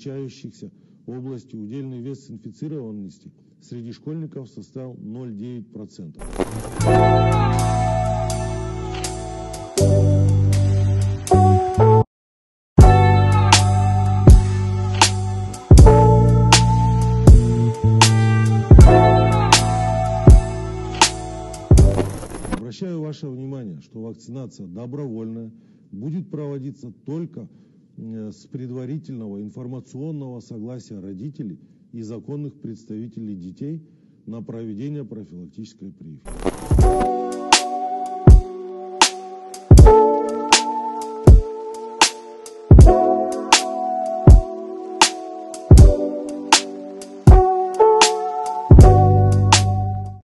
отличающихся областью удельный вес инфицированности среди школьников составил 0,9%. Обращаю ваше внимание, что вакцинация добровольная, будет проводиться только с предварительного информационного согласия родителей и законных представителей детей на проведение профилактической прививки.